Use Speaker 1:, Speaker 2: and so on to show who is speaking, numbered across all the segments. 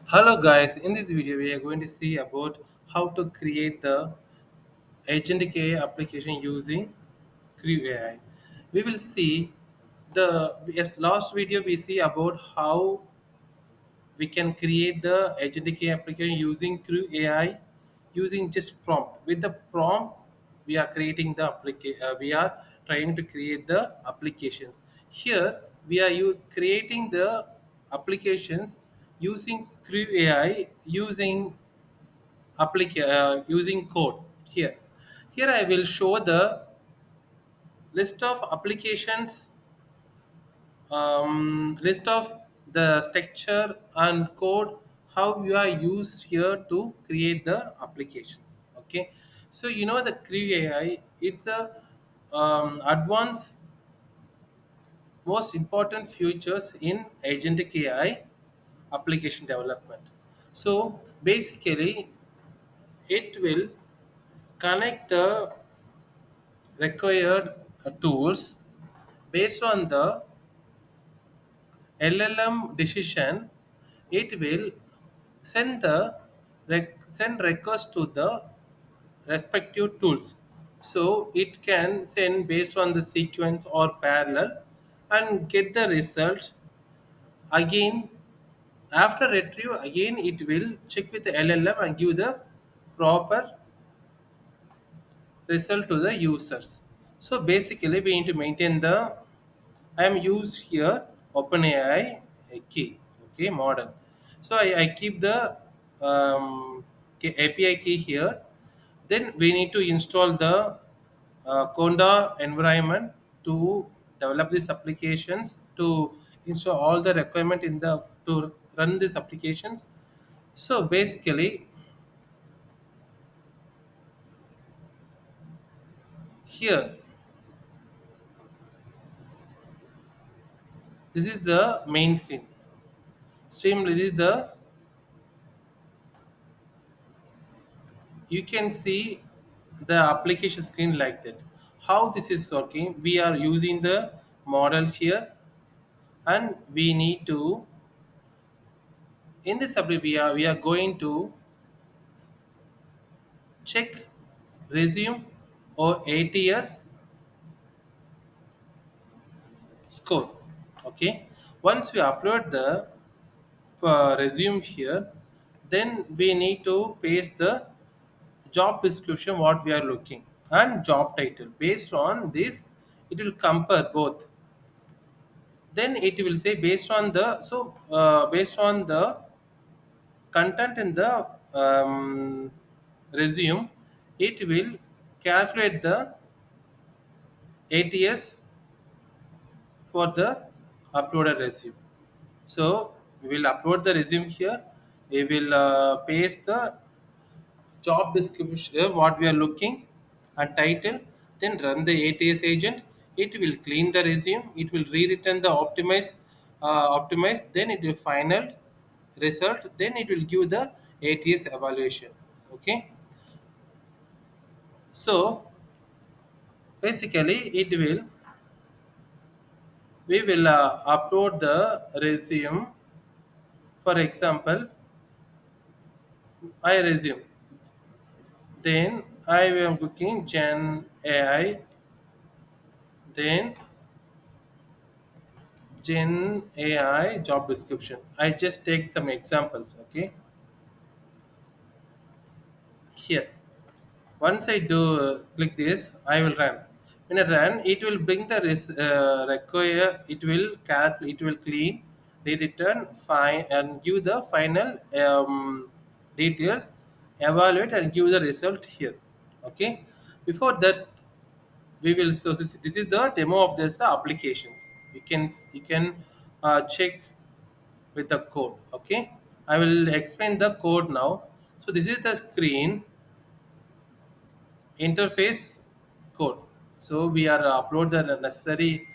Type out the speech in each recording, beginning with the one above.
Speaker 1: Hello guys, in this video we are going to see about how to create the Agentic AI application using Crew AI. We will see the yes, last video we see about how we can create the Agentic AI application using Crew AI using just prompt. With the prompt we are creating the application. We are trying to create the applications. Here we are creating the applications using Crew AI using code here. Here I will show the list of applications, list of the structure and code how you are used here to create the applications. Okay, so you know the Creo AI, it's a advanced most important features in agentic AI application development. So basically, it will connect the required tools based on the LLM decision. It will send request to the respective tools. So it can send based on the sequence or parallel and get the result again. After retrieve again, it will check with the LLM and give the proper result to the users. So basically, we need to maintain the. I am used here OpenAI key, okay, model. So I keep the API key here. Then we need to install the Conda environment to develop these applications, to install all the requirement in the to run these applications. So basically, here this is the main screen. Streamlit is the, you can see the application screen like that. How this is working, we are using the model here, and we need to, in this appli we are going to check resume or ATS score. Okay, once we upload the resume here, then we need to paste the job description what we are looking and job title. Based on this, it will compare both. Then it will say based on the, based on the content in the resume, it will calculate the ATS for the uploaded resume. So we will upload the resume here. We will paste the job description what we are looking and title, then run the ATS agent. It will clean the resume, it will re-return the optimize, then it will final result, then it will give the ATS evaluation. Okay, so basically it will, we will upload the resume. For example, I resume, then I am looking Gen AI, then Gen AI job description. I just take some examples. Okay, here. Once I do click this, I will run. When I run, it will bring the require. It will it will clean, return, fine, and give the final details. Evaluate and give the result here. Okay. Before that, we will, so this is the demo of this applications. You can check with the code. Okay, I will explain the code now. So this is the screen interface code. So we are upload the necessary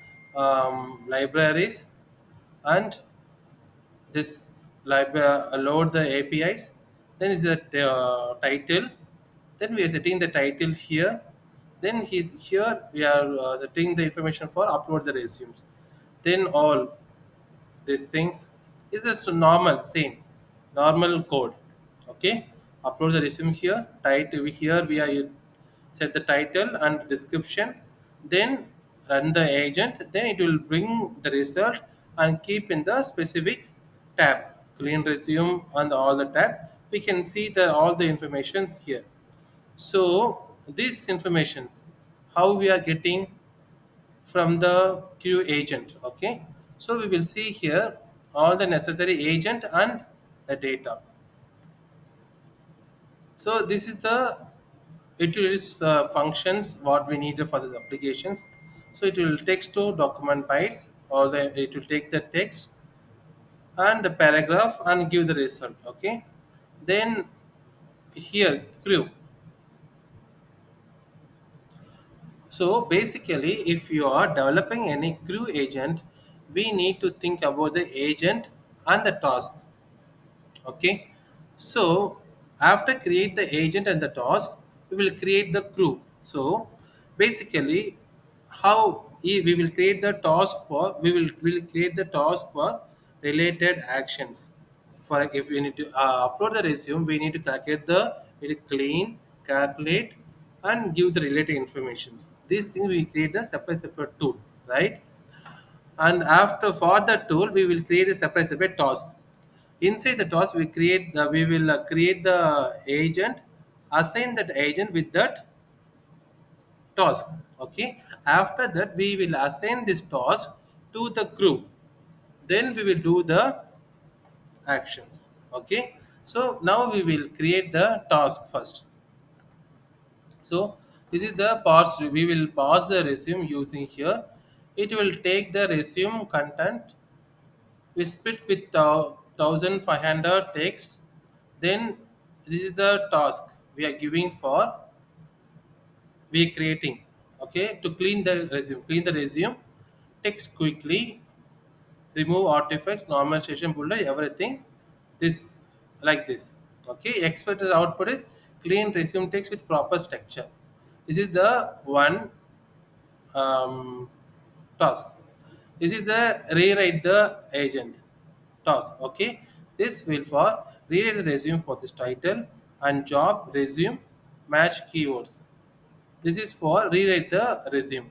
Speaker 1: libraries, and this library load the APIs. Then is the title, then we are setting the title here. Then here we are setting the information for upload the resumes. Then all these things is just normal same. normal code. Okay, upload the resume here. Title here we are set the title and description. Then run the agent. Then it will bring the result and keep in the specific tab. Clean resume and all the tab. We can see the all the informations here. So these informations, how we are getting from the queue agent. Okay, so we will see here all the necessary agent and the data. So this is the it is functions what we need for the applications. So it will text to document bytes, or it will take the text and the paragraph and give the result. Okay, then here crew. So basically, if you are developing any crew agent, we need to think about the agent and the task. Okay, so after create the agent and the task, we will create the crew. So basically, we will create the task for we will create the task for related actions. For if we need to upload the resume, we need to calculate we need to clean, calculate, and give the related informations. These things we create the separate tool, right? And after for that tool, we will create a separate task. Inside the task, we will create the agent, assign that agent with that task. Okay, after that we will assign this task to the crew. Then we will do the actions. Okay, so now we will create the task first. So this is the parse. We will parse the resume using here. It will take the resume content. We split with 1500 text. Then this is the task we are giving for we are creating. Okay, to clean the resume, text quickly, remove artifacts, normalization, bullet, everything. This like this. Okay, expected output is clean resume text with proper structure. This is the one um, task. This is the rewrite the agent task. Okay, this will for rewrite the resume for this title and job resume match keywords. This is for rewrite the resume.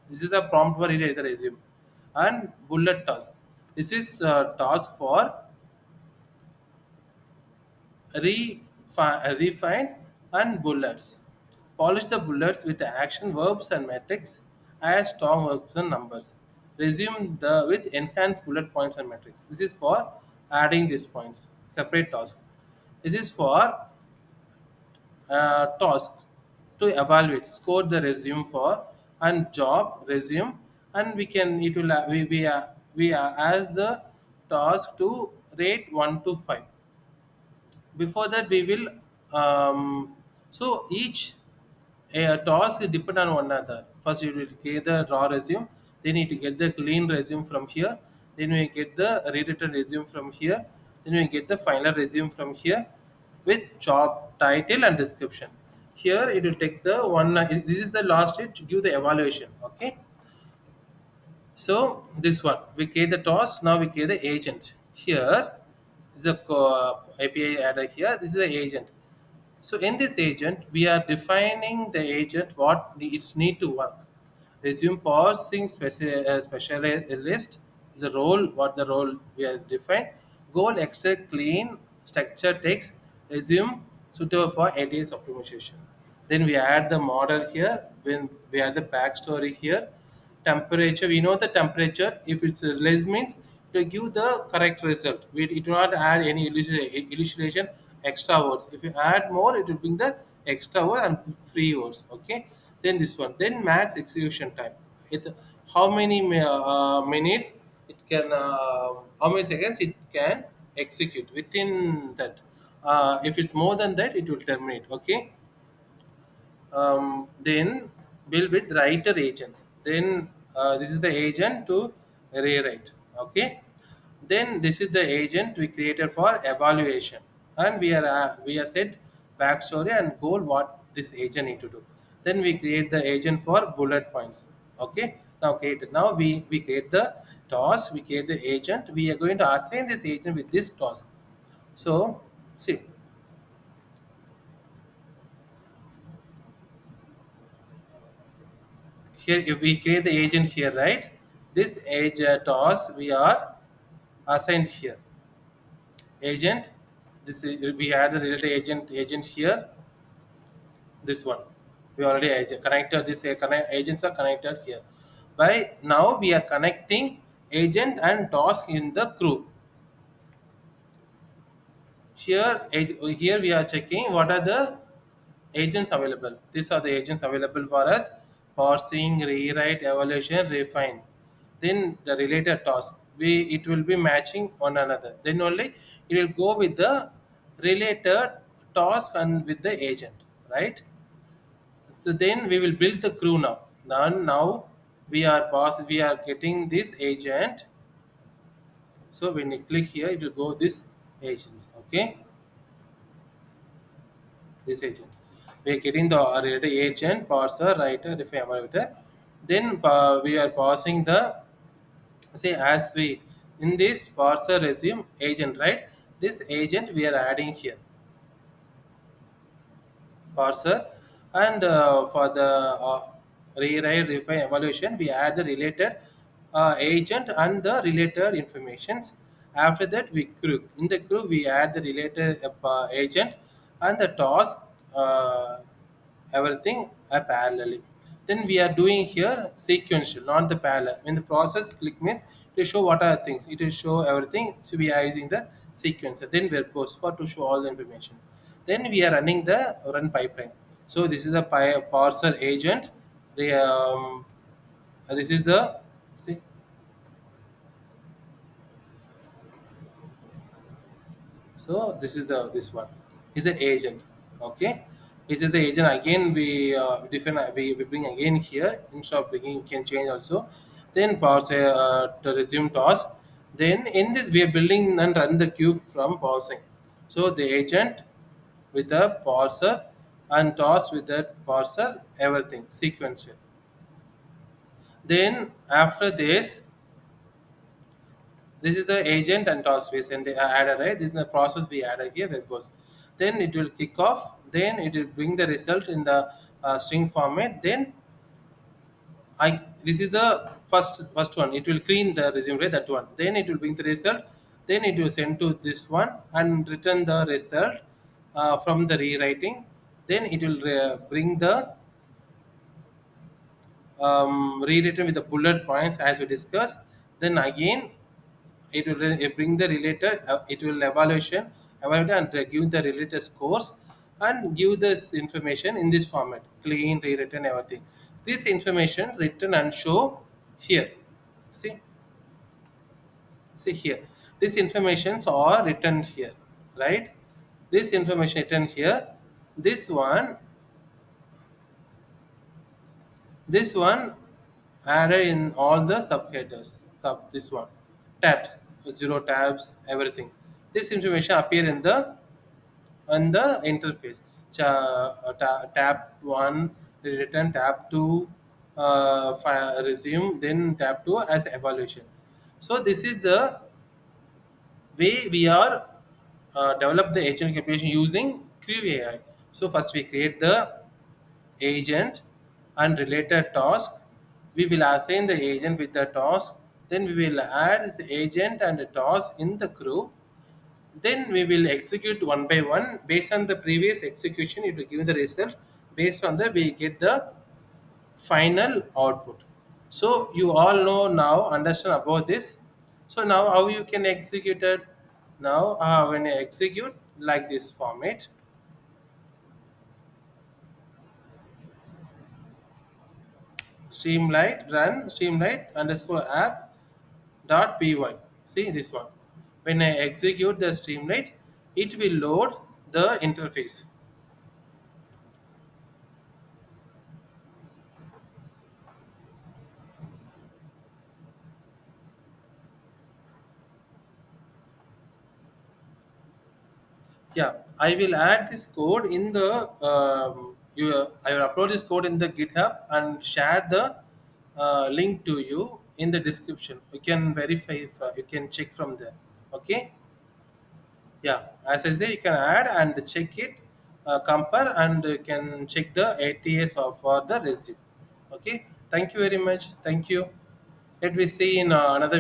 Speaker 1: This is the prompt for rewrite the resume and bullet task. This is task for refine and bullets. Polish the bullets with the action verbs and metrics. Add strong verbs and numbers. Resume the with enhanced bullet points and metrics. This is for adding these points. Separate task. This is for task to evaluate, score the resume for and job resume, and we can it will we ask the task to rate 1 to 5. Before that we will so each task is depend on one another. First you will get the raw resume, then you need to get the clean resume from here, then we get the rewritten resume from here, then we get the final resume from here with job title and description. Here it will take the one this is the last stage to give the evaluation. Okay, so this one we create the task. Now we create the agent. Here the API adder here. This is the agent. So in this agent, we are defining the agent what it's need to work. Resume parsing specialist is the role. What the role we are defined. Goal extract clean structure text resume suitable for ATS optimization. Then we add the model here. When we add the backstory here, temperature. We know the temperature. If it's less means it will give the correct result. It will not add any illustration extra words. If you add more, it will bring the extra word and free words. Okay. Then this one. Then max execution time. How many minutes it can? How many seconds it can execute within that. If it's more than that, it will terminate. Okay, then build with writer agent. Then this is the agent to rewrite. Okay, then this is the agent we created for evaluation, and we are set backstory and goal what this agent need to do. Then we create the agent for bullet points. Okay, now created. Now we create the task. We create the agent. We are going to assign this agent with this task. So see here, if we create the agent here, right? This agent task we are assigned here. Agent, this is, we add the related agent here. This one we already connected. This agents are connected here. By now we are connecting agent and task in the group. Here we are checking what are the agents available. These are the agents available for us: parsing, rewrite, evaluation, refine. Then the related task, we it will be matching one another. Then only it will go with the related task and with the agent, right? So then we will build the crew now. Now we are getting this agent. So when you click here, it will go this agents. Okay, this agent. We are getting the related agent, parser, writer, refine, evaluator. Then we are passing the, say, as we in this parser resume agent, right? This agent we are adding here, parser, and for the rewrite, refine, evaluation, we add the related agent and the related informations. After that, we crew. In the crew, we add the related agent and the task, uh, everything parallelly. Then we are doing here sequential, not the parallel. When the process click means to show what are things, it will show everything. So we are using the sequencer. Then we are post for to show all the information. Then we are running the run pipeline. So this is the parser agent. The this is the, see, so this is the this one is an agent. Okay, this is the agent. Again we different we bring again here. Instead of bringing, you can change also. Then pause to resume task. Then in this we are building and run the queue from pausing. So the agent with a parser and task with that parser, everything sequential. Then after this is the agent and task we send added, right? This is the process we added here, web post. Then it will kick off. Then it will bring the result in the string format. Then I this is the first one. It will clean the resume, right? That one. Then it will bring the result. Then it will send to this one and return the result from the rewriting. Then it will bring the rewritten with the bullet points as we discussed. Then again it will bring the related, it will evaluate and give the related scores and give this information in this format: clean, rewritten, everything. This information written and show here. See, see here. These informations are written here, right? This information written here. This one, this one added in all the subheaders. This one tabs, zero tabs, everything. This information appear in the on the interface. Tab 1 return, tab 2 resume, then tab 2 as evaluation. So this is the way we are develop the agent application using Crew AI. So first we create the agent and related task. We will assign the agent with the task. Then we will add this agent and the task in the crew. Then we will execute one by one. Based on the previous execution, it will give the result. Based on that, we get the final output. So you all know now, understand about this. So now how you can execute it? Now when you execute like this format, Streamlight run Streamlight underscore app dot py. See this one. When I execute the Streamlight, it will load the interface. Yeah, I will add this code in the I will upload this code in the GitHub and share the link to you in the description. You can verify if you can check from there. Okay. Yeah, as I say, you can add and check it, compare, and you can check the ATS of for the resume. Okay, thank you very much. Thank you. Let we see in another.